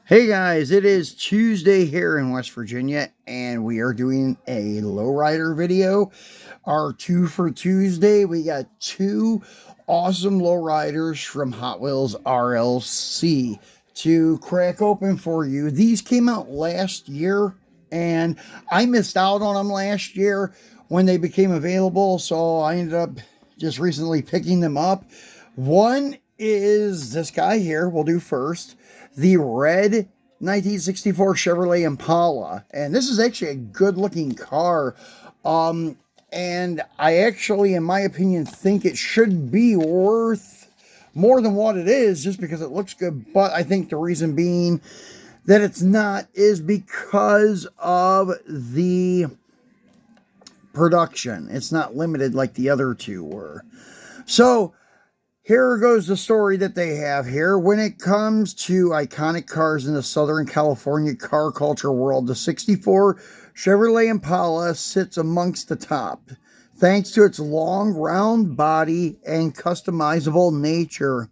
Hey guys, it is Tuesday here in West Virginia, and we are doing a lowrider video. Our two for Tuesday, we got two awesome lowriders from Hot Wheels RLC to crack open for you. These came out last year, and I missed out on them last year when they became available, so I ended up just recently picking them up. One is this guy here, we'll do first. The red 1964 Chevrolet Impala. And this is actually a good looking car. And I actually, in my opinion, think it should be worth more than what it is just because it looks good. But I think the reason being that it's not is because of the production. It's not limited like the other two were. So here goes the story that they have here. When it comes to iconic cars in the Southern California car culture world, the 64 Chevrolet Impala sits amongst the top, thanks to its long, round body and customizable nature.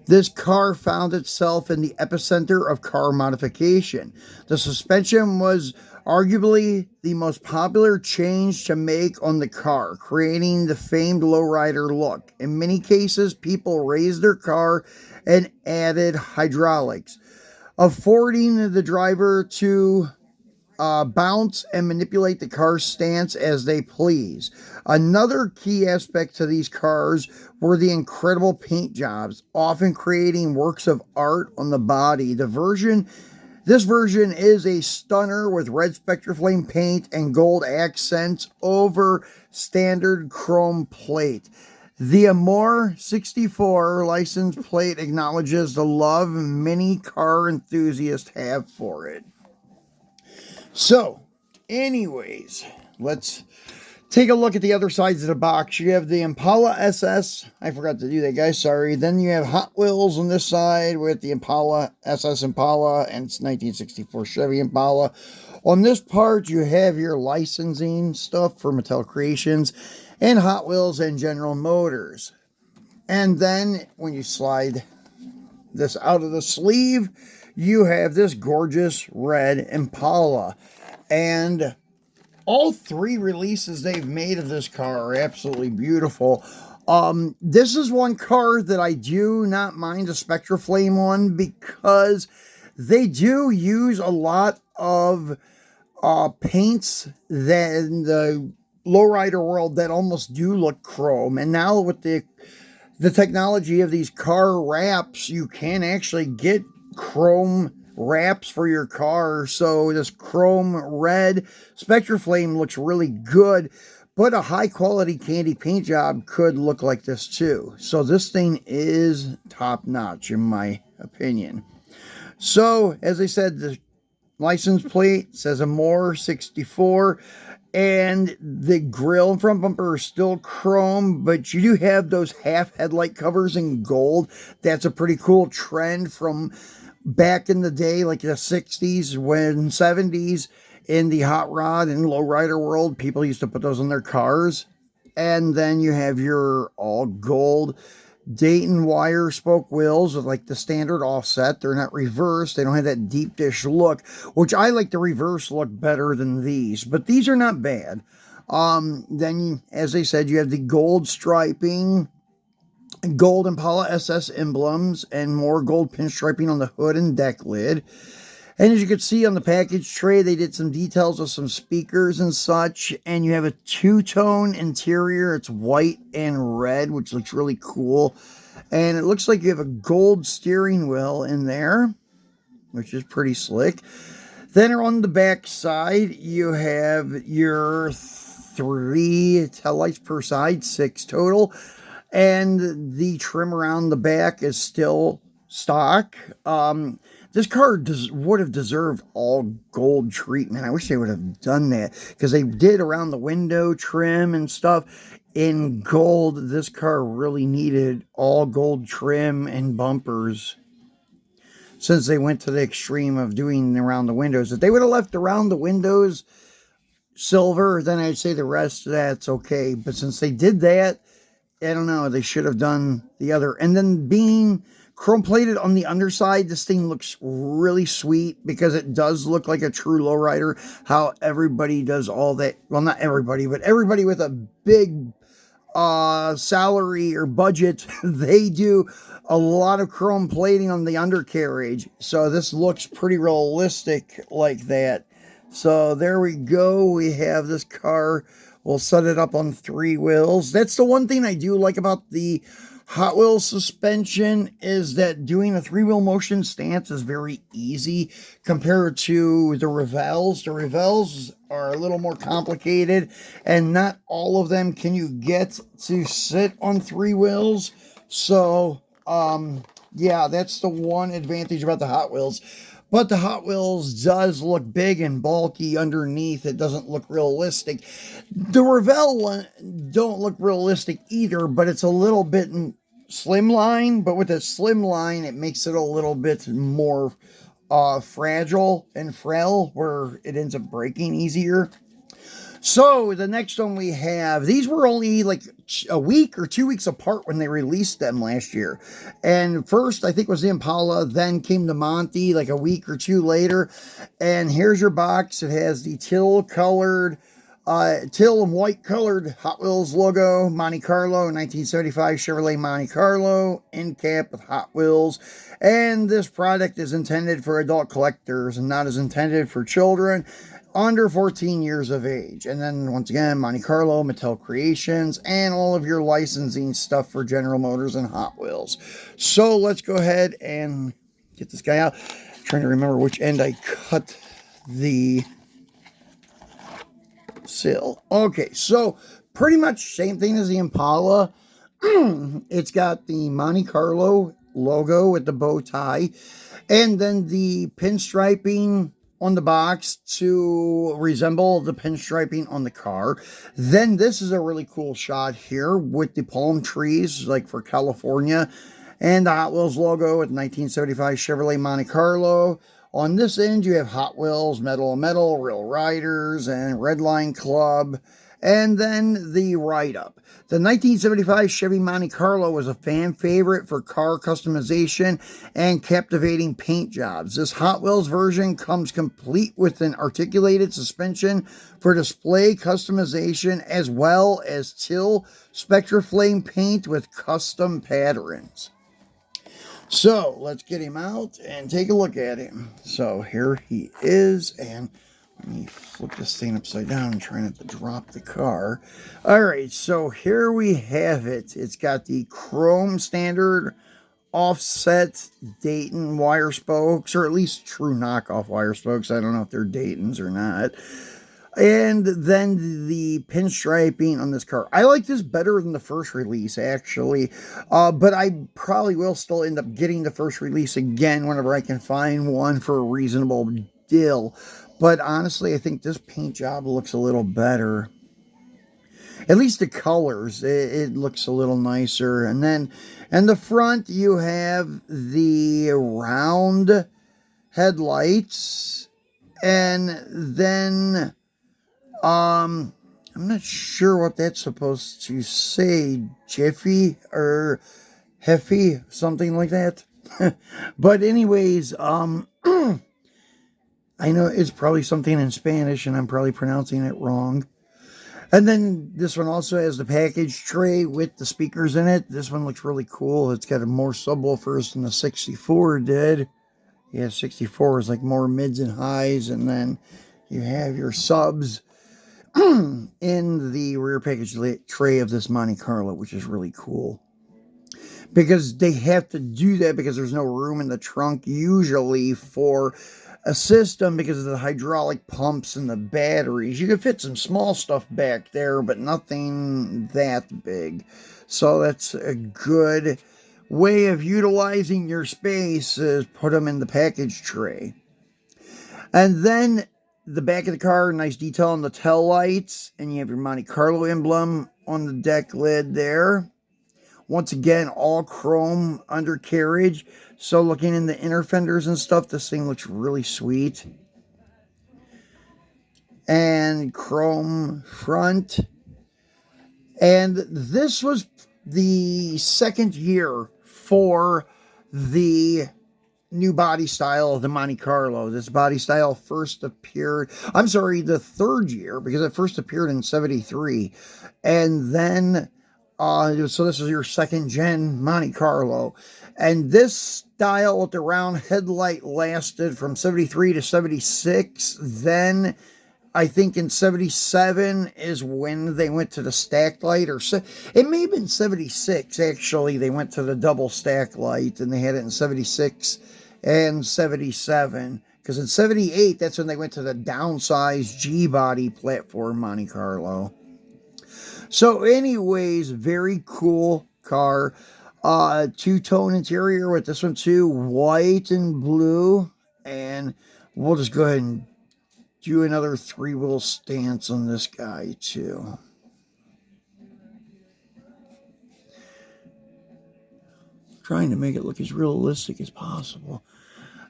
This car found itself in the epicenter of car modification. The suspension was arguably the most popular change to make on the car, creating the famed lowrider look. In many cases, people raised their car and added hydraulics, affording the driver to bounce and manipulate the car's stance as they please. Another key aspect to these cars were the incredible paint jobs, often creating works of art on the body. This version is a stunner with red Spectraflame paint and gold accents over standard chrome plate. The Amor 64 license plate acknowledges the love many car enthusiasts have for it. So, anyways, let's take a look at the other sides of the box. You have the Impala SS. I forgot to do that, guys. Sorry. Then you have Hot Wheels on this side with the Impala SS Impala and it's 1964 Chevy Impala. On this part, you have your licensing stuff for Mattel Creations and Hot Wheels and General Motors. And then when you slide this out of the sleeve, you have this gorgeous red Impala. And all three releases they've made of this car are absolutely beautiful. This is one car that I do not mind a Spectraflame on because they do use a lot of paints that in the lowrider world that almost do look chrome. And now with the technology of these car wraps, you can actually get chrome wraps for your car. So this chrome red Spectraflame looks really good, but a high quality candy paint job could look like this too. So this thing is top notch in my opinion. So as I said, the license plate says Amor 64. And the grill and front bumper are still chrome, but you do have those half headlight covers in gold. That's a pretty cool trend from back in the day, like the 60s, when 70s, in the hot rod and lowrider world, people used to put those on their cars. And then you have your all gold Dayton wire spoke wheels with like the standard offset. They're not reversed. They don't have that deep dish look, which I like the reverse look better than these, but these are not bad. Then, as I said, you have the gold striping, gold Impala SS emblems, and more gold pinstriping on the hood and deck lid. And as you can see on the package tray, they did some details of some speakers and such. And you have a two-tone interior. It's white and red, which looks really cool. And it looks like you have a gold steering wheel in there, which is pretty slick. Then on the back side, you have your 3 taillights per side, 6 total. And the trim around the back is still stock. This car would have deserved all gold treatment. I wish they would have done that because they did around the window trim and stuff in gold. This car really needed all gold trim and bumpers since they went to the extreme of doing around the windows. If they would have left around the windows silver, then I'd say the rest of that's okay. But since they did that, I don't know, they should have done the other. And then being chrome plated on the underside. This thing looks really sweet because it does look like a true lowrider. How everybody does all that. Well, not everybody, but everybody with a big salary or budget, they do a lot of chrome plating on the undercarriage. So this looks pretty realistic like that. So there we go. We have this car. We'll set it up on 3 wheels. That's the one thing I do like about the Hot Wheels suspension, is that doing a 3-wheel motion stance is very easy compared to the Revels. The Revels are a little more complicated, and not all of them can you get to sit on 3 wheels. So, yeah, that's the one advantage about the Hot Wheels. But the Hot Wheels does look big and bulky underneath. It doesn't look realistic. The Revell one don't look realistic either, but it's a little bit slimline. But with a slimline, it makes it a little bit more fragile and frail, where it ends up breaking easier. So the next one we have, these were only like a week or 2 weeks apart when they released them last year. And first, I think, was the Impala, then came the Monty like a week or 2 later. And here's your box. It has the teal and white colored Hot Wheels logo, Monte Carlo, 1975 Chevrolet Monte Carlo, end cap with Hot Wheels. And this product is intended for adult collectors and not as intended for children under 14 years of age. And then once again, Monte Carlo, Mattel Creations, and all of your licensing stuff for General Motors and Hot Wheels. So let's go ahead and get this guy out. I'm trying to remember which end I cut the sill. Okay, so pretty much same thing as the Impala. It's got the Monte Carlo logo with the bow tie, and then the pinstriping on the box to resemble the pinstriping on the car. Then this is a really cool shot here with the palm trees, like for California, and the Hot Wheels logo with 1975 Chevrolet Monte Carlo. On this end, you have Hot Wheels, Metal and Metal, Real Riders, and Redline Club, and then the write-up. The 1975 Chevy Monte Carlo was a fan favorite for car customization and captivating paint jobs. This Hot Wheels version comes complete with an articulated suspension for display customization, as well as Till Spectraflame paint with custom patterns. So let's get him out and take a look at him. So here he is, and let me flip this thing upside down and try not to drop the car. All right, so here we have it. It's got the chrome standard offset Dayton wire spokes, or at least true knockoff wire spokes. I don't know if they're Dayton's or not. And then the pinstriping on this car. I like this better than the first release, actually. But I probably will still end up getting the first release again whenever I can find one for a reasonable deal. But honestly, I think this paint job looks a little better. At least the colors, it looks a little nicer. And then in the front, you have the round headlights. And then I'm not sure what that's supposed to say. Jiffy or Heffy, something like that. But anyways, I know it's probably something in Spanish, and I'm probably pronouncing it wrong. And then this one also has the package tray with the speakers in it. This one looks really cool. It's got more subwoofers than the 64 did. Yeah, 64 is like more mids and highs, and then you have your subs in the rear package tray of this Monte Carlo, which is really cool. Because they have to do that because there's no room in the trunk usually for a system because of the hydraulic pumps and the batteries. You can fit some small stuff back there, but nothing that big. So that's a good way of utilizing your space, is put them in the package tray. And then the back of the car, nice detail on the tail lights, and you have your Monte Carlo emblem on the deck lid there. Once again, all chrome undercarriage. So looking in the inner fenders and stuff, this thing looks really sweet. And chrome front. And this was the second year for the new body style of the Monte Carlo. This body style first appeared, I'm sorry, the third year, because it first appeared in 73. And then, so this is your second gen Monte Carlo. And this style with the round headlight lasted from 73 to 76. Then I think in 77 is when they went to the stacked light, or it may have been 76 actually. They went to the double stack light, and they had it in 76 and 77. Because in 78, that's when they went to the downsized G body platform Monte Carlo. So, anyways, very cool car. Two-tone interior with this one too, white and blue, and we'll just go ahead and do another three-wheel stance on this guy too. Trying to make it look as realistic as possible.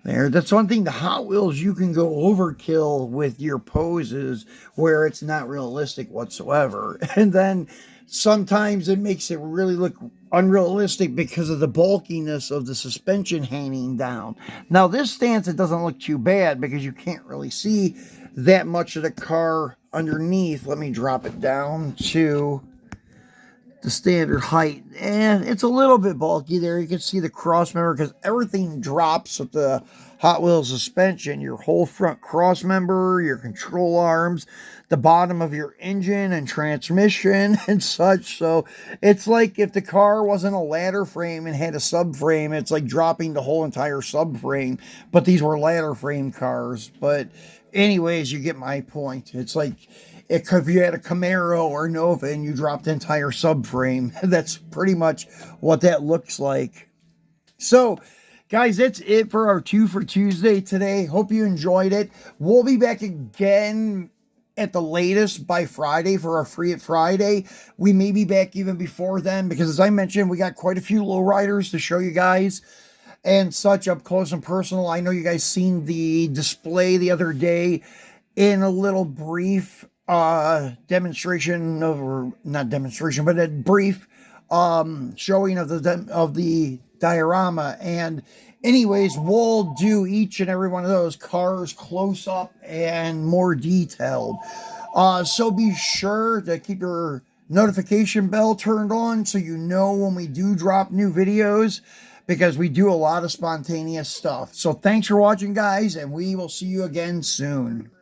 There, that's one thing, the Hot Wheels, you can go overkill with your poses where it's not realistic whatsoever. And then sometimes it makes it really look unrealistic because of the bulkiness of the suspension hanging down. Now this stance, it doesn't look too bad because you can't really see that much of the car underneath. Let me drop it down to the standard height, and it's a little bit bulky there. You can see the cross member because everything drops with the Hot Wheels suspension. Your whole front cross member, your control arms, the bottom of your engine and transmission and such. So it's like if the car wasn't a ladder frame and had a subframe, it's like dropping the whole entire subframe. But these were ladder frame cars. But anyways, you get my point. It's like if you had a Camaro or Nova and you dropped the entire subframe, that's pretty much what that looks like. So, guys, that's it for our 2 for Tuesday today. Hope you enjoyed it. We'll be back again at the latest by Friday for our Free It Friday. We may be back even before then because, as I mentioned, we got quite a few lowriders to show you guys and such up close and personal. I know you guys seen the display the other day in a little brief demonstration of, or not demonstration, but a brief showing of the diorama. And anyways, we'll do each and every one of those cars close up and more detailed. So be sure to keep your notification bell turned on so you know when we do drop new videos, because we do a lot of spontaneous stuff. So thanks for watching, guys, and we will see you again soon.